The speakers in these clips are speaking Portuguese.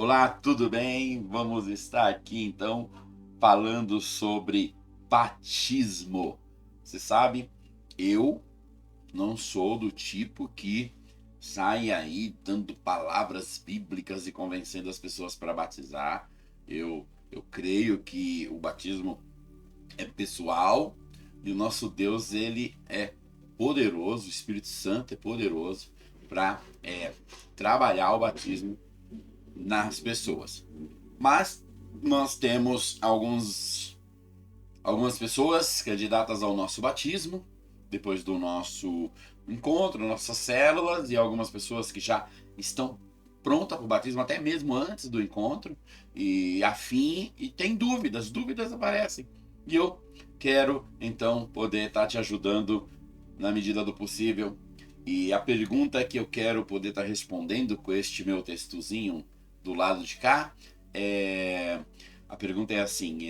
Olá, tudo bem? Vamos estar aqui então falando sobre batismo. Você sabe, eu não sou do tipo que sai aí dando palavras bíblicas e convencendo as pessoas para batizar. Eu creio que o batismo é pessoal e o nosso Deus, ele é poderoso, o Espírito Santo é poderoso para trabalhar o batismo nas pessoas. Mas nós temos algumas pessoas candidatas ao nosso batismo, depois do nosso encontro, nossas células, e algumas pessoas que já estão prontas para o batismo, até mesmo antes do encontro, e afim, e tem dúvidas aparecem. E eu quero, então, poder estar te ajudando na medida do possível. E a pergunta que eu quero poder estar respondendo com este meu textozinho do lado de cá, a pergunta é assim,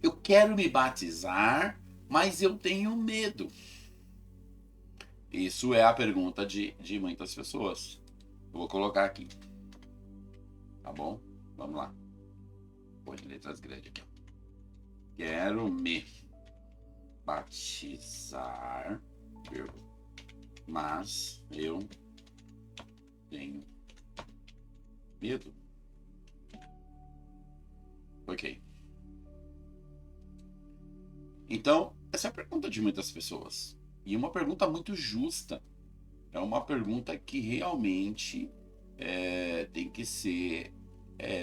eu quero me batizar, mas eu tenho medo. Isso é a pergunta de muitas pessoas. Eu vou colocar aqui, tá bom? Vamos lá. Põe letras grandes aqui. Quero me batizar, mas eu tenho medo. Ok. Então, essa é a pergunta de muitas pessoas. E uma pergunta muito justa. É uma pergunta que realmente tem que ser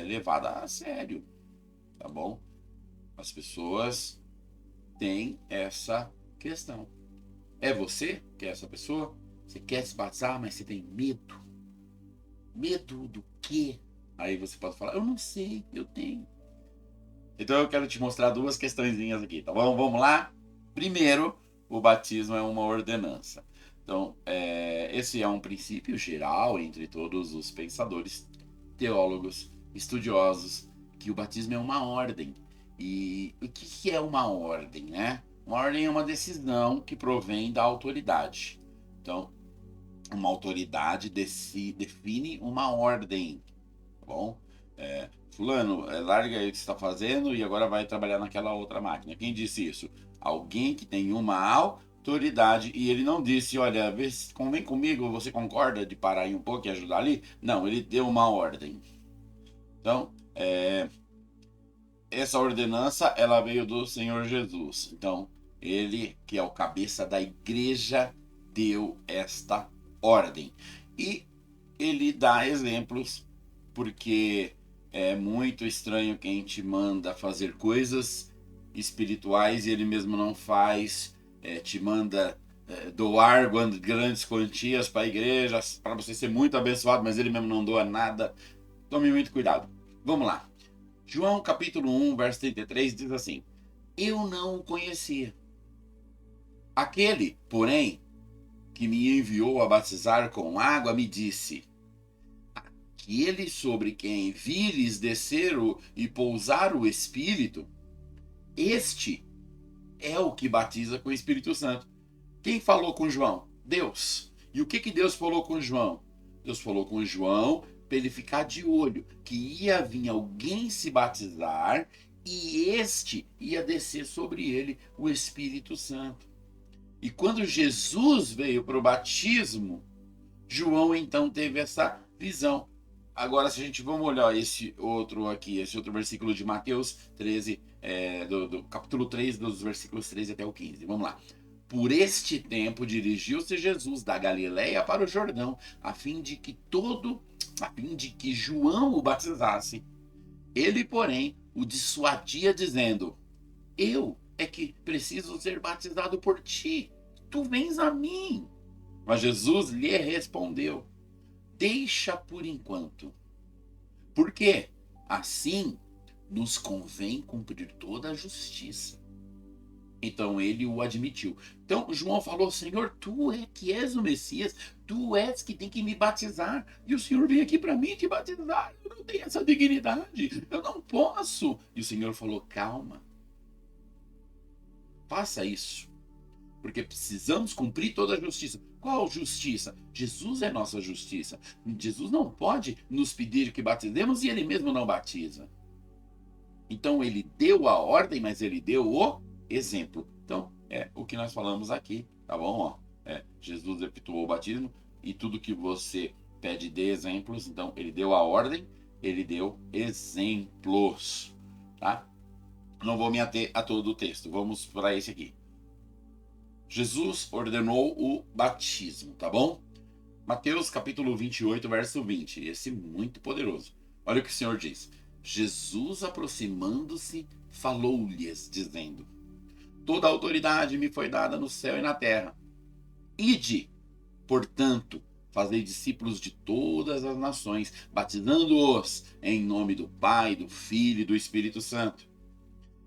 levada a sério, tá bom? As pessoas têm essa questão. É você que é essa pessoa? Você quer se batizar, mas você tem medo? Medo do quê? Aí você pode falar, eu não sei, eu tenho. Então eu quero te mostrar duas questõezinhas aqui, tá bom? Vamos lá? Primeiro, o batismo é uma ordenança. Então, esse é um princípio geral entre todos os pensadores, teólogos, estudiosos, que o batismo é uma ordem. E o que é uma ordem, né? Uma ordem é uma decisão que provém da autoridade. Então, uma autoridade define uma ordem, tá bom? Fulano, larga aí o que você está fazendo e agora vai trabalhar naquela outra máquina. Quem disse isso? Alguém que tem uma autoridade, e ele não disse, olha, vem comigo, você concorda de parar aí um pouco e ajudar ali? Não, ele deu uma ordem. Então, essa ordenança, ela veio do Senhor Jesus. Então, ele, que é o cabeça da igreja, deu esta ordem. E ele dá exemplos, porque é muito estranho quem te manda fazer coisas espirituais e ele mesmo não faz, te manda doar grandes quantias para a igreja, para você ser muito abençoado, mas ele mesmo não doa nada. Tome muito cuidado. Vamos lá. João capítulo 1, verso 33 diz assim: eu não o conhecia. Aquele, porém, que me enviou a batizar com água, me disse: aquele sobre quem vires descer e pousar o Espírito, este é o que batiza com o Espírito Santo. Quem falou com João? Deus. E o que Deus falou com João? Deus falou com João para ele ficar de olho, que ia vir alguém se batizar e este ia descer sobre ele o Espírito Santo. E quando Jesus veio para o batismo, João então teve essa visão. Agora, se a gente vamos olhar esse outro versículo de Mateus 13, do capítulo 3, dos versículos 13 até o 15. Vamos lá. Por este tempo dirigiu-se Jesus da Galiléia para o Jordão, a fim de que João o batizasse. Ele, porém, o dissuadia, dizendo: eu é que preciso ser batizado por ti. Tu vens a mim. Mas Jesus lhe respondeu: deixa por enquanto. Porque assim nos convém cumprir toda a justiça. Então ele o admitiu. Então João falou: Senhor, tu é que és o Messias, tu és que tem que me batizar. E o Senhor veio aqui para mim te batizar. Eu não tenho essa dignidade, eu não posso. E o Senhor falou: calma, faça isso, porque precisamos cumprir toda a justiça. Qual justiça? Jesus é nossa justiça. Jesus não pode nos pedir que batizemos e ele mesmo não batiza. Então ele deu a ordem, mas ele deu o exemplo. Então é o que nós falamos aqui, tá bom? Jesus efetuou o batismo e tudo que você pede de exemplos. Então ele deu a ordem, ele deu exemplos, tá? Não vou me ater a todo o texto. Vamos para esse aqui. Jesus ordenou o batismo, tá bom? Mateus capítulo 28, verso 20. Esse muito poderoso. Olha o que o Senhor diz. Jesus, aproximando-se, falou-lhes, dizendo: toda a autoridade me foi dada no céu e na terra. Ide, portanto, fazei discípulos de todas as nações, batizando-os em nome do Pai, do Filho e do Espírito Santo,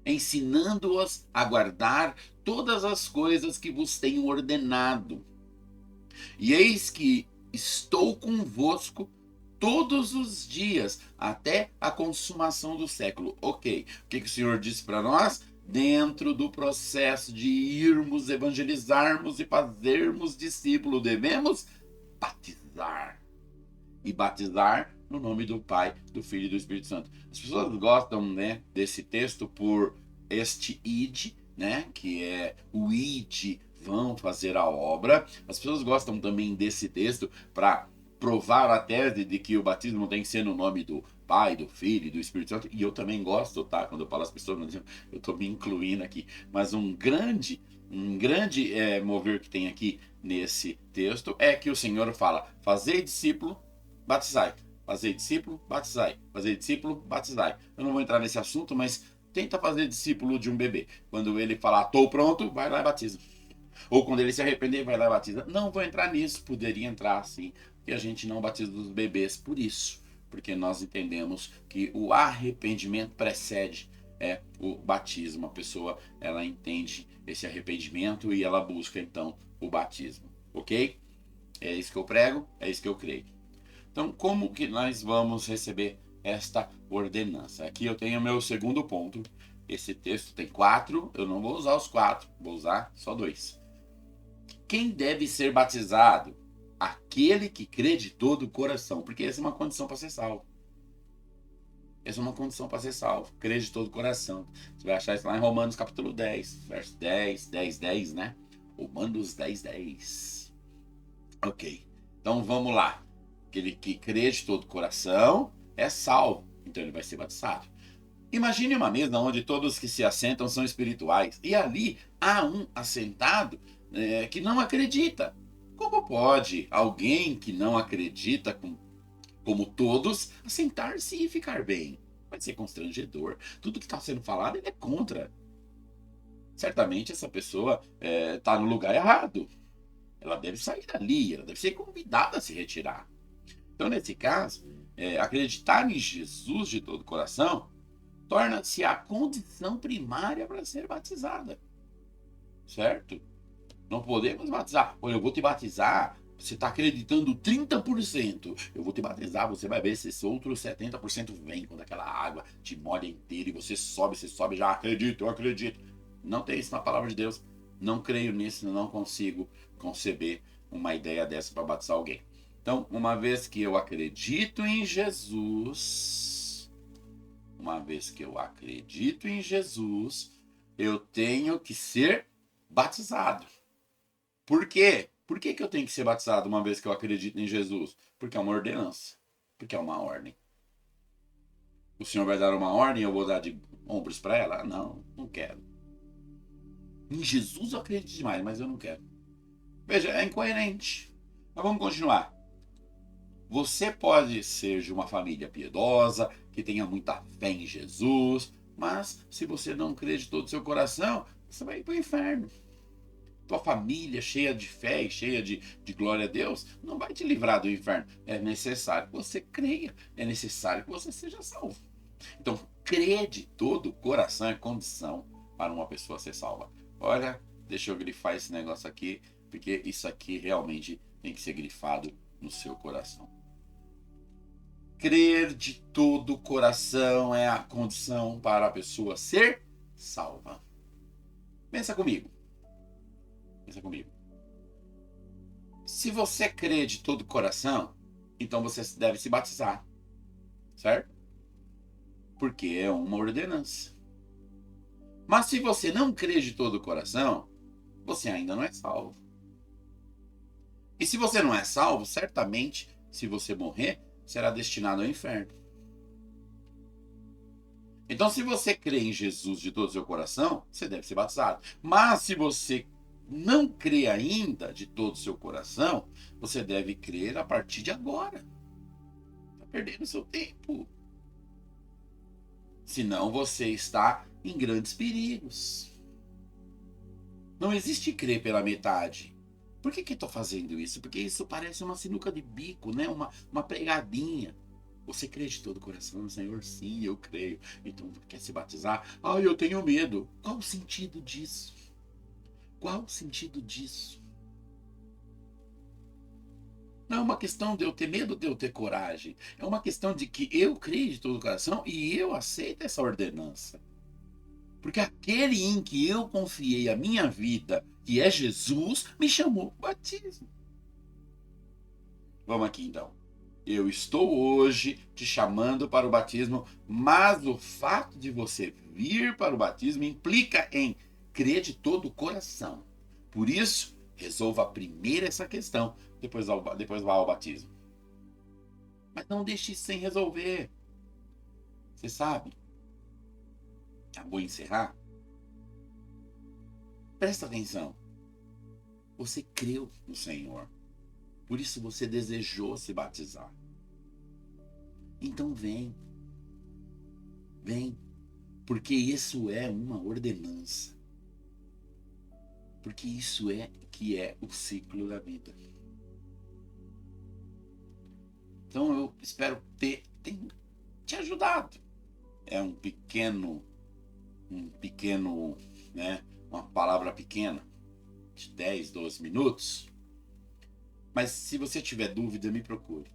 ensinando-os a guardar todas as coisas que vos tenho ordenado. E eis que estou convosco todos os dias, até a consumação do século. Ok, o que o Senhor disse para nós? Dentro do processo de irmos, evangelizarmos e fazermos discípulo, devemos batizar. E batizar no nome do Pai, do Filho e do Espírito Santo. As pessoas gostam, né, desse texto por este id, né, que é o id, vão fazer a obra. As pessoas gostam também desse texto para provar a tese de que o batismo tem que ser no nome do Pai, do Filho e do Espírito Santo. E eu também gosto, tá? Quando eu falo as pessoas, eu estou me incluindo aqui. Mas um grande mover que tem aqui nesse texto é que o Senhor fala: fazei discípulo, batizai. Fazer discípulo, batizai. Fazer discípulo, batizai. Eu não vou entrar nesse assunto, mas tenta fazer discípulo de um bebê. Quando ele falar, estou pronto, vai lá e batiza. Ou quando ele se arrepender, vai lá e batiza. Não vou entrar nisso, poderia entrar sim, porque a gente não batiza os bebês por isso. Porque nós entendemos que o arrependimento precede o batismo. A pessoa, ela entende esse arrependimento e ela busca então o batismo. Ok? É isso que eu prego, é isso que eu creio. Então, como que nós vamos receber esta ordenança? Aqui eu tenho o meu segundo ponto. Esse texto tem 4, eu não vou usar os 4, vou usar só 2. Quem deve ser batizado? Aquele que crê de todo o coração, porque essa é uma condição para ser salvo. Essa é uma condição para ser salvo, crer de todo o coração. Você vai achar isso lá em Romanos capítulo 10, verso 10, né? Romanos 10. Ok, então vamos lá. Aquele que crê de todo o coração é salvo, então ele vai ser batizado. Imagine uma mesa onde todos que se assentam são espirituais, e ali há um assentado que não acredita. Como pode alguém que não acredita, como todos, assentar-se e ficar bem? Vai ser constrangedor. Tudo que está sendo falado ele é contra. Certamente essa pessoa está no lugar errado. Ela deve sair dali, ela deve ser convidada a se retirar. Então, nesse caso, acreditar em Jesus de todo o coração torna-se a condição primária para ser batizada. Certo? Não podemos batizar. Olha, eu vou te batizar, você está acreditando 30%. Eu vou te batizar, você vai ver se esse outro 70% vem quando aquela água te molha inteira e você sobe, já acredito, eu acredito. Não tem isso na palavra de Deus. Não creio nisso, não consigo conceber uma ideia dessa para batizar alguém. Então, uma vez que eu acredito em Jesus, eu tenho que ser batizado. Por quê? Por que eu tenho que ser batizado uma vez que eu acredito em Jesus? Porque é uma ordenança, porque é uma ordem. O Senhor vai dar uma ordem e eu vou dar de ombros para ela? Não, não quero. Em Jesus eu acredito demais, mas eu não quero. Veja, é incoerente. Mas vamos continuar. Você pode ser de uma família piedosa, que tenha muita fé em Jesus, mas se você não crê de todo o seu coração, você vai ir para o inferno. Tua família cheia de fé e cheia de glória a Deus não vai te livrar do inferno. É necessário que você creia, é necessário que você seja salvo. Então, crer de todo o coração é condição para uma pessoa ser salva. Olha, deixa eu grifar esse negócio aqui, porque isso aqui realmente tem que ser grifado no seu coração. Crer de todo o coração é a condição para a pessoa ser salva. Pensa comigo. Se você crê de todo o coração, então você deve se batizar, certo? Porque é uma ordenança. Mas se você não crê de todo o coração, você ainda não é salvo. E se você não é salvo, certamente, se você morrer, será destinado ao inferno. Então, se você crê em Jesus de todo o seu coração, você deve ser batizado. Mas se você não crê ainda de todo o seu coração, você deve crer a partir de agora. Está perdendo seu tempo. Senão você está em grandes perigos. Não existe crer pela metade. Por que estou fazendo isso? Porque isso parece uma sinuca de bico, né? Uma pregadinha. Você crê de todo o coração no Senhor? Sim, eu creio. Então, quer se batizar? Ah, eu tenho medo. Qual o sentido disso? Qual o sentido disso? Não é uma questão de eu ter medo, de eu ter coragem. É uma questão de que eu creio de todo o coração e eu aceito essa ordenança. Porque aquele em que eu confiei a minha vida, que é Jesus, me chamou para o batismo. Vamos aqui então. Eu estou hoje te chamando para o batismo, mas o fato de você vir para o batismo implica em crer de todo o coração. Por isso, resolva primeiro essa questão, depois vá ao batismo. Mas não deixe isso sem resolver. Você sabe? Já vou encerrar. Presta atenção. Você creu no Senhor. Por isso você desejou se batizar. Então vem. Vem. Porque isso é uma ordenança. Porque isso é que é o ciclo da vida. Então eu espero ter te ajudado. É um pequeno, né? Uma palavra pequena, de 10, 12 minutos. Mas se você tiver dúvida, me procure.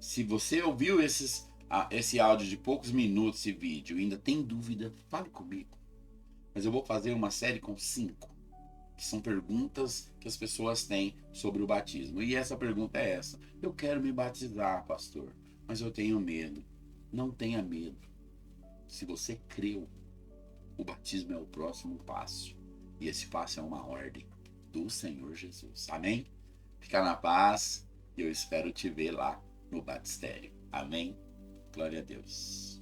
Se você ouviu esse áudio de poucos minutos e vídeo e ainda tem dúvida, fale comigo. Mas eu vou fazer uma série com 5, que são perguntas que as pessoas têm sobre o batismo. E essa pergunta é essa: eu quero me batizar, pastor, mas eu tenho medo. Não tenha medo. Se você creu, o batismo é o próximo passo. E esse passo é uma ordem do Senhor Jesus. Amém? Fica na paz e eu espero te ver lá no batistério. Amém? Glória a Deus.